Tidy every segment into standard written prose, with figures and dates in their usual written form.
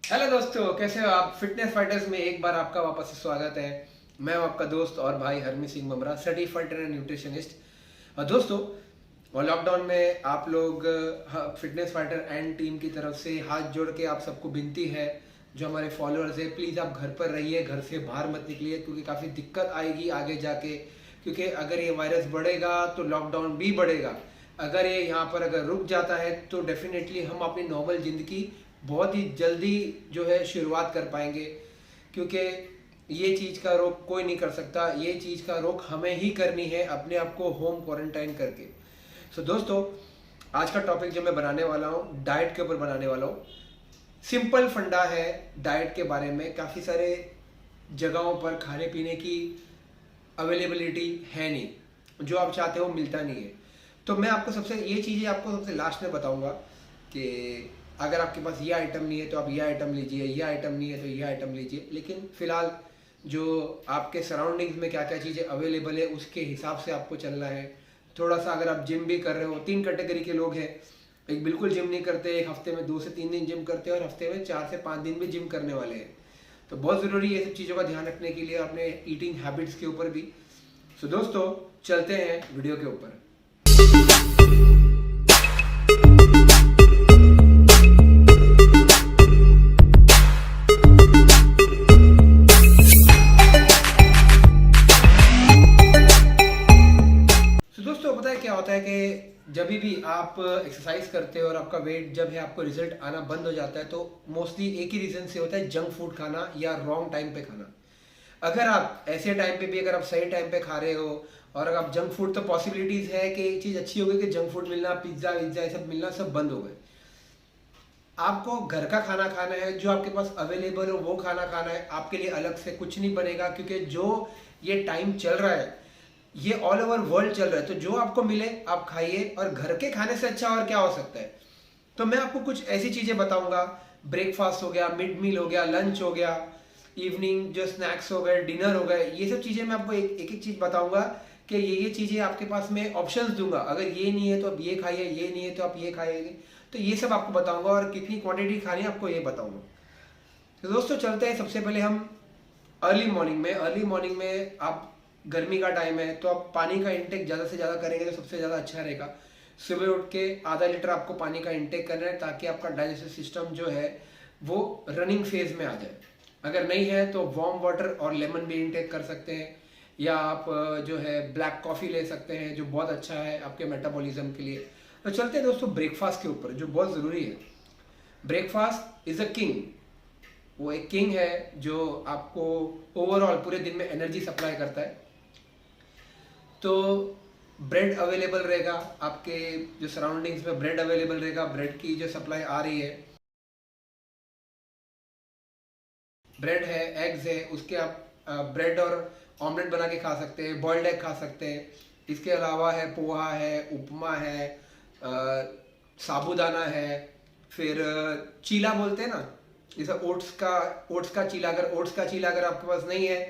Hello दोस्तों, कैसे हो आप। फिटनेस फाइटर्स में एक बार आपका वापस से स्वागत है। मैं हूं आपका दोस्त और भाई हरमी सिंह ममरा, सर्टिफाइड ट्रेनर न्यूट्रिशनिस्ट। और दोस्तों, और लॉकडाउन में आप लोग फिटनेस फाइटर एंड टीम की तरफ से हाथ जोड़ के आप सबको विनती है, जो हमारे फॉलोअर्स है, प्लीज़ आप घर पर रहिए, घर से बाहर मत निकलिए, क्योंकि काफ़ी दिक्कत आएगी आगे जाके। क्योंकि अगर ये वायरस बढ़ेगा तो लॉकडाउन भी बढ़ेगा। अगर ये यहाँ पर अगर रुक जाता है तो डेफिनेटली हम अपनी नॉर्मल ज़िंदगी बहुत ही जल्दी जो है शुरुआत कर पाएंगे। क्योंकि ये चीज़ का रोक कोई नहीं कर सकता, ये चीज़ का रोक हमें ही करनी है अपने आप को होम क्वारंटाइन करके। सो दोस्तों, आज का टॉपिक जो मैं बनाने वाला हूँ डाइट के ऊपर बनाने वाला हूँ। सिंपल फंडा है डाइट के बारे में। काफ़ी सारे जगहों पर खाने पीने की अवेलेबिलिटी है नहीं, जो आप चाहते हो मिलता नहीं है। तो मैं आपको सबसे ये चीज़ें आपको सबसे लास्ट में बताऊंगा कि अगर आपके पास ये आइटम नहीं है तो आप ये आइटम लीजिए, ये आइटम नहीं है तो ये आइटम लीजिए। लेकिन फिलहाल जो आपके सराउंडिंग्स में क्या क्या चीज़ें अवेलेबल है उसके हिसाब से आपको चलना है। थोड़ा सा अगर आप जिम भी कर रहे हो, तीन कैटेगरी के लोग हैं। एक बिल्कुल जिम नहीं करते, एक हफ्ते में 2 से 3 दिन जिम करते हैं, और हफ्ते में 4 से 5 दिन भी जिम करने वाले हैं। तो बहुत ज़रूरी है ये सब चीज़ों का ध्यान रखने के लिए अपने ईटिंग हैबिट्स के ऊपर भी। सो दोस्तों, चलते हैं वीडियो के ऊपर। तो दोस्तों, पता है क्या होता है कि जब भी आप एक्सरसाइज करते हो और आपका वेट जब है आपको रिजल्ट आना बंद हो जाता है, तो मोस्टली एक ही रीजन से होता है, जंक फूड खाना या रॉन्ग टाइम पे खाना। अगर आप ऐसे टाइम पे भी अगर आप सही टाइम पे खा रहे हो, और अगर आप जंक फूड, तो पॉसिबिलिटीज है कि एक चीज अच्छी हो गई कि जंक फूड मिलना, पिज्जा विज्जा ये सब मिलना सब बंद हो गए। आपको घर का खाना खाना है, जो आपके पास अवेलेबल हो वो खाना खाना है। आपके लिए अलग से कुछ नहीं बनेगा, क्योंकि जो ये टाइम चल रहा है ये ऑल ओवर वर्ल्ड चल रहा है। तो जो आपको मिले आप खाइए, और घर के खाने से अच्छा और क्या हो सकता है। तो मैं आपको कुछ ऐसी चीजें बताऊंगा। ब्रेकफास्ट हो गया, मिड मील हो गया, लंच हो गया, इवनिंग जो स्नैक्स हो गए, डिनर हो गए, ये सब चीजें मैं आपको एक एक चीज बताऊंगा कि ये चीजें आपके पास में ऑप्शंस दूंगा। अगर ये नहीं है तो आप ये खाइए, ये नहीं है तो आप ये खाइए। तो ये सब आपको बताऊंगा, और कितनी क्वांटिटी खानी है आपको ये बताऊंगा। तो दोस्तों, चलते हैं सबसे पहले हम अर्ली मॉर्निंग में आप, गर्मी का टाइम है तो आप पानी का इंटेक ज़्यादा से ज़्यादा करेंगे तो सबसे ज़्यादा अच्छा रहेगा। सुबह उठ के आधा लीटर आपको पानी का इंटेक करना है, ताकि आपका डाइजेस्टिव सिस्टम जो है वो रनिंग फेज में आ जाए। अगर नहीं है तो वार्म वाटर और लेमन भी इंटेक कर सकते हैं, या आप जो है ब्लैक कॉफ़ी ले सकते हैं, जो बहुत अच्छा है आपके मेटाबॉलिज्म के लिए। तो चलते हैं दोस्तों ब्रेकफास्ट के ऊपर, जो बहुत ज़रूरी है। Breakfast is a king. वो एक किंग है जो आपको ओवरऑल पूरे दिन में एनर्जी सप्लाई करता है। तो ब्रेड अवेलेबल रहेगा, आपके जो सराउंडिंग्स में ब्रेड अवेलेबल रहेगा, ब्रेड की जो सप्लाई आ रही है, ब्रेड है, एग्स है, उसके आप ब्रेड और ऑमलेट बना के खा सकते हैं, बॉइल्ड एग खा सकते हैं। इसके अलावा है पोहा है, उपमा है, साबूदाना है, फिर चीला बोलते हैं ना, जैसे ओट्स का चीला। अगर ओट्स का चीला अगर आपके पास नहीं है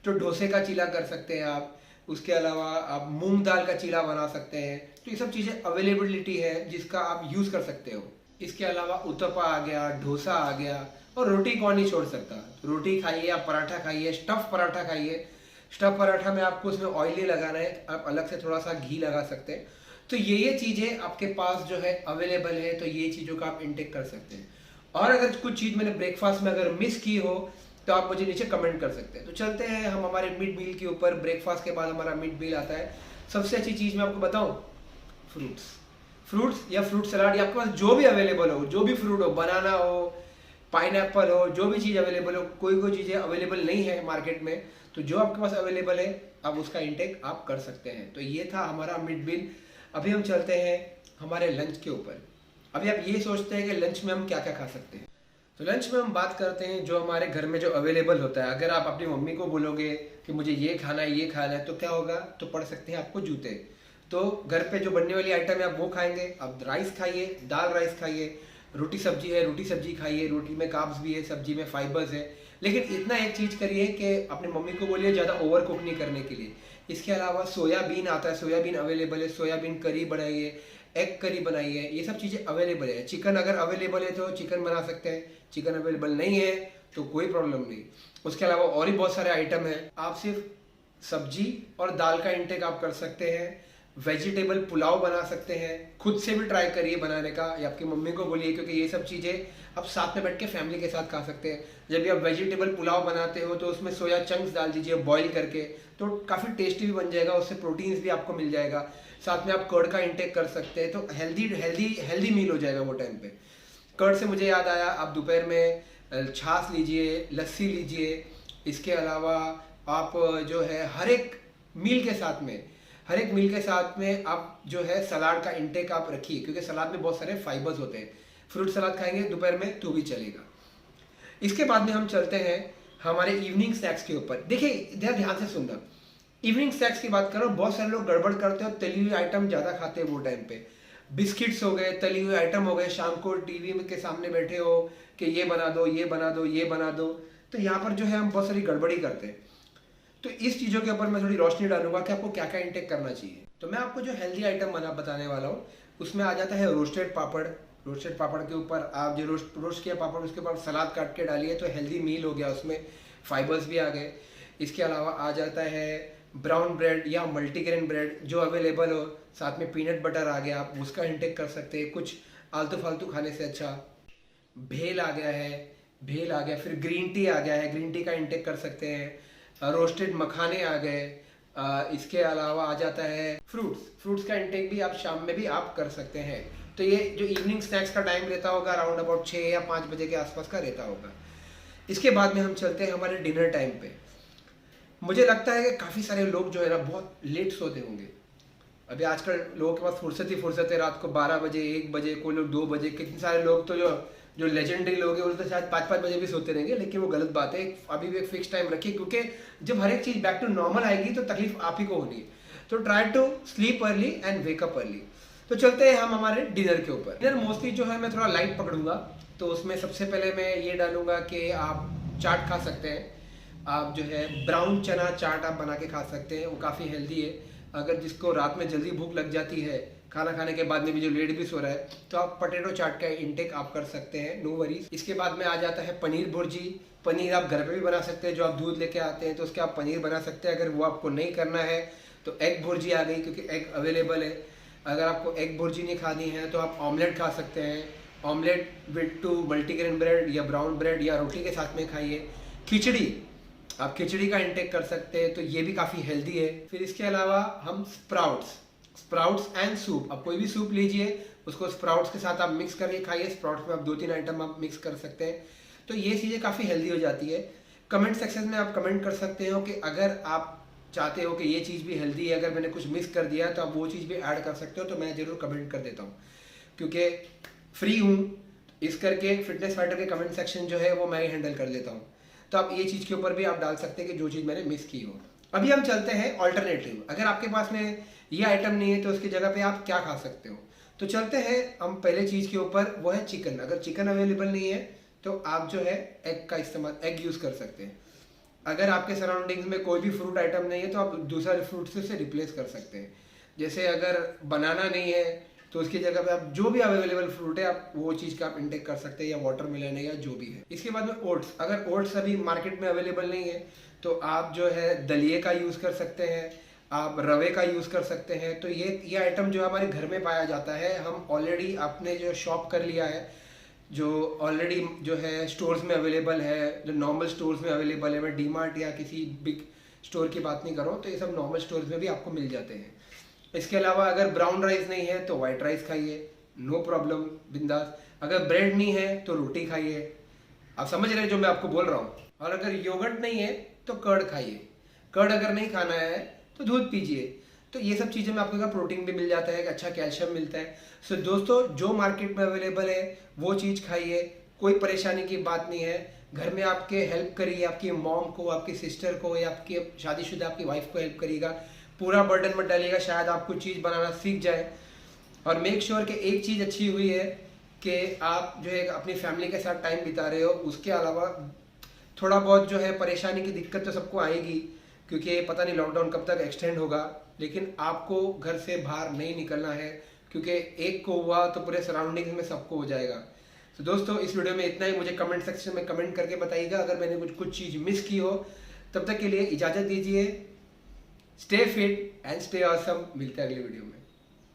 तो डोसे का चीला कर सकते हैं आप। उसके अलावा आप मूंग दाल का चीला बना सकते हैं। तो ये सब चीज़ें अवेलेबिलिटी है जिसका आप यूज़ कर सकते हो। इसके अलावा उत्तपा आ गया, डोसा आ गया, और रोटी कौन नहीं छोड़ सकता। रोटी खाइए, आप पराठा खाइए, स्टफ पराठा खाइए। स्टफ पराठा में आपको उसमें ऑयल नहीं लगाना है, आप अलग से थोड़ा सा घी लगा सकते हैं। तो ये चीज़ें आपके पास जो है अवेलेबल है, तो ये चीज़ों का आप इंटेक कर सकते हैं। और अगर कुछ चीज़ मैंने ब्रेकफास्ट में अगर मिस की हो तो आप मुझे नीचे कमेंट कर सकते हैं। तो चलते हैं हम हमारे मिड मील के ऊपर। ब्रेकफास्ट के बाद हमारा मिड मील आता है। सबसे अच्छी चीज़ मैं आपको बताऊं, फ्रूट्स। फ्रूट्स या फ्रूट सलाद, या आपके पास जो भी अवेलेबल हो, जो भी फ्रूट हो, बनाना हो, पाइनएप्पल हो, जो भी चीज़ अवेलेबल हो। कोई चीज़ें अवेलेबल नहीं है मार्केट में, तो जो आपके पास अवेलेबल है आप उसका इंटेक आप कर सकते हैं। तो ये था हमारा मिड मील। अभी हम चलते हैं हमारे लंच के ऊपर। अभी आप ये सोचते हैं कि लंच में हम क्या क्या खा सकते हैं। तो लंच में हम बात करते हैं जो हमारे घर में जो अवेलेबल होता है। अगर आप अपनी मम्मी को बोलोगे कि मुझे ये खाना है, ये खाना है, तो क्या होगा, तो पड़ सकते हैं आपको जूते। तो घर पे जो बनने वाली आइटम है आप वो खाएंगे। आप राइस खाइए, दाल राइस खाइए, रोटी सब्जी है, रोटी सब्जी खाइए। रोटी में कार्ब्स भी है, सब्जी में फाइबर्स है। लेकिन इतना एक चीज़ करिए कि अपनी मम्मी को बोलिए ज़्यादा ओवर कुक नहीं करने के लिए। इसके अलावा सोयाबीन आता है, सोयाबीन अवेलेबल है, सोयाबीन करी बनाइए, एग करी बनाई है, ये सब चीज़ें अवेलेबल है। चिकन अगर अवेलेबल है तो चिकन बना सकते हैं, चिकन अवेलेबल नहीं है तो कोई प्रॉब्लम नहीं। उसके अलावा और भी बहुत सारे आइटम हैं। आप सिर्फ सब्जी और दाल का इंटेक आप कर सकते हैं। वेजिटेबल पुलाव बना सकते हैं, खुद से भी ट्राई करिए बनाने का या आपकी मम्मी को बोलिए, क्योंकि ये सब चीज़ें आप साथ में बैठ के फैमिली के साथ खा सकते हैं। जब भी आप वेजिटेबल पुलाव बनाते हो तो उसमें सोया चंक्स डाल दीजिए बॉईल करके, तो काफ़ी टेस्टी भी बन जाएगा, उससे प्रोटीन्स भी आपको मिल जाएगा। साथ में आप कर्ड का इंटेक कर सकते हैं, तो हेल्दी हेल्दी हेल्दी मील हो जाएगा वो टाइम पे। कर्ड से मुझे याद आया, आप दोपहर में छाछ लीजिए, लस्सी लीजिए। इसके अलावा आप जो है हर एक मील के साथ में आप जो है सलाद का इंटेक आप रखिए, क्योंकि सलाद में बहुत सारे फाइबर्स होते हैं। फ्रूट सलाद खाएंगे दोपहर में तो भी चलेगा। इसके बाद में हम चलते हैं हमारे इवनिंग स्नैक्स के ऊपर। देखिए ध्यान से सुनना, इवनिंग स्नैक्स की बात करो, बहुत सारे लोग गड़बड़ करते हैं और तली हुई आइटम ज़्यादा खाते हैं वो टाइम पे। बिस्किट्स हो गए, तली हुए आइटम हो गए, शाम को टीवी के सामने बैठे हो कि ये बना दो, ये बना दो, ये बना दो, तो यहाँ पर जो है हम बहुत सारी गड़बड़ी करते हैं। तो इस चीज़ों के ऊपर मैं थोड़ी रोशनी डालूंगा कि आपको क्या क्या इंटेक करना चाहिए। तो मैं आपको जो हेल्दी आइटम बताने वाला हूँ उसमें आ जाता है रोस्टेड पापड़। रोस्टेड पापड़ के ऊपर आप जो रोस्ट किया पापड़, उसके ऊपर सलाद काट के डालिए तो हेल्दी मील हो गया, उसमें फाइबर्स भी आ गए। इसके अलावा आ जाता है ब्राउन ब्रेड या मल्टीग्रेन ब्रेड जो अवेलेबल हो, साथ में पीनट बटर आ गया, आप उसका इंटेक कर सकते हैं। कुछ आलतू फालतू खाने से अच्छा भेल आ गया है, भेल आ गया, फिर ग्रीन टी आ गया है, ग्रीन टी का इंटेक कर सकते हैं। रोस्टेड मखाने आ गए। इसके अलावा आ जाता है फ्रूट्स का इंटेक भी आप शाम में भी आप कर सकते हैं। तो ये जो इवनिंग स्नैक्स का टाइम रहता होगा अराउंड अबाउट 6 या 5 बजे के आसपास का रहता होगा। इसके बाद में हम चलते हैं हमारे डिनर टाइम पे। मुझे लगता है कि काफ़ी सारे लोग जो है ना बहुत लेट सोते होंगे। अभी आजकल लोगों के पास फुर्सत है, रात को 12 बजे, 1 बजे, कोई लोग 2 बजे, कितने सारे लोग तो जो लेजेंडरी लोग हैं वो तो शायद 5-5 बजे भी सोते रहेंगे, लेकिन वो गलत बात है। अभी भी एक फिक्स टाइम रखिए, क्योंकि जब हर एक चीज़ बैक टू नॉर्मल आएगी तो तकलीफ आप ही को होनी है। तो try to sleep early and wake up early. तो चलते हैं हम हमारे डिनर के ऊपर। डिनर मोस्टली जो है मैं थोड़ा लाइट पकड़ूंगा, तो उसमें सबसे पहले मैं ये डालूंगा कि आप चाट खा सकते हैं। आप जो है ब्राउन चना चाट आप बना के खा सकते हैं, वो काफ़ी हेल्दी है। अगर जिसको रात में जल्दी भूख लग जाती है, खाना खाने के बाद में भी जो लेट भी सो रहा है, तो आप पटेटो चाट का इंटेक आप कर सकते हैं, नो वरीज। इसके बाद में आ जाता है पनीर भुर्जी। पनीर आप घर पे भी बना सकते हैं, जो आप दूध लेके आते हैं तो उसके आप पनीर बना सकते हैं। अगर वो आपको नहीं करना है तो एग भुर्जी आ गई, क्योंकि एग अवेलेबल है। अगर आपको एग भुर्जी नहीं खानी है तो आप ऑमलेट खा सकते हैं। Omelette with two multigrain bread या ब्राउन ब्रेड या रोटी के साथ में खाइए। खिचड़ी, आप खिचड़ी का इंटेक कर सकते हैं, तो ये भी काफ़ी हेल्दी है। फिर इसके अलावा हम स्प्राउट्स एंड सूप, आप कोई भी सूप लीजिए, उसको स्प्राउट्स के साथ आप मिक्स करके खाइए। स्प्राउट्स में आप 2-3 आइटम आप मिक्स कर सकते हैं, तो ये चीज़ें काफ़ी हेल्दी हो जाती है। कमेंट सेक्शन में आप कमेंट कर सकते हो कि अगर आप चाहते हो कि ये चीज़ भी हेल्दी है, अगर मैंने कुछ मिस कर दिया है तो आप वो चीज़ भी ऐड कर सकते हो, तो मैं ज़रूर कमेंट कर देता हूँ, क्योंकि फ्री हूँ इस करके फिटनेस फाइटर के कमेंट सेक्शन जो है वो मैं ही हैंडल कर लेता हूँ। तो आप ये चीज़ के ऊपर भी आप डाल सकते हैं कि जो चीज़ मैंने मिस की हो। अभी हम चलते हैं ऑल्टरनेटिव। अगर आपके पास में ये आइटम नहीं है तो उसकी जगह पे आप क्या खा सकते हो। तो चलते हैं हम पहले चीज़ के ऊपर, वो है चिकन। अगर चिकन अवेलेबल नहीं है तो आप जो है एग यूज़ कर सकते हैं। अगर आपके सराउंडिंग्स में कोई भी फ्रूट आइटम नहीं है तो आप दूसरे फ्रूट से उसे रिप्लेस कर सकते हैं। जैसे अगर बनाना नहीं है तो उसकी जगह पे आप जो भी अवेलेबल फ्रूट है आप वो चीज़ का आप इंटेक कर सकते हैं, या वाटरमेलन है या जो भी है। इसके बाद में ओट्स, अगर ओट्स अभी मार्केट में अवेलेबल नहीं है तो आप जो है दलिए का यूज़ कर सकते हैं, आप रवे का यूज़ कर सकते हैं। तो ये आइटम जो हमारे घर में पाया जाता है, हम ऑलरेडी आपने जो शॉप कर लिया है, जो ऑलरेडी जो है स्टोर्स में अवेलेबल है, जो नॉर्मल स्टोर्स में अवेलेबल है। मैं डी मार्ट या किसी बिग स्टोर की बात नहीं कर रहा हूँ, तो ये सब नॉर्मल स्टोर्स में भी आपको मिल जाते हैं। इसके अलावा अगर ब्राउन राइस नहीं है तो वाइट राइस खाइए, नो प्रॉब्लम, बिंदास। अगर ब्रेड नहीं है तो रोटी खाइए। आप समझ रहे हैं जो मैं आपको बोल रहा हूँ। और अगर योगर्ट नहीं है तो कर्ड खाइए। कर्ड अगर नहीं खाना है तो दूध पीजिए। तो ये सब चीज़ें में आपको प्रोटीन भी मिल जाता है, अच्छा कैल्शियम मिलता है। सो दोस्तों, जो मार्केट में अवेलेबल है वो चीज़ खाइए, कोई परेशानी की बात नहीं है। घर में आपके हेल्प करिए, आपकी मॉम को, आपकी सिस्टर को, या आपकी शादीशुदा आपकी वाइफ को हेल्प करिएगा। पूरा बर्डन मत डालिएगा, शायद आप कुछ चीज़ बनाना सीख जाए। और मेक श्योर कि एक चीज़ अच्छी हुई है कि आप जो है अपनी फैमिली के साथ टाइम बिता रहे हो। उसके अलावा थोड़ा बहुत जो है परेशानी की दिक्कत तो सबको आएगी, क्योंकि पता नहीं लॉकडाउन कब तक एक्सटेंड होगा, लेकिन आपको घर से बाहर नहीं निकलना है, क्योंकि एक को हुआ तो पूरे सराउंडिंग्स में सबको हो जाएगा। तो दोस्तों इस वीडियो में इतना ही। मुझे कमेंट सेक्शन में कमेंट करके बताइएगा अगर मैंने कुछ चीज़ मिस की हो। तब तक के लिए इजाज़त दीजिए। Stay fit and stay awesome. मिलते हैं अगले वीडियो में।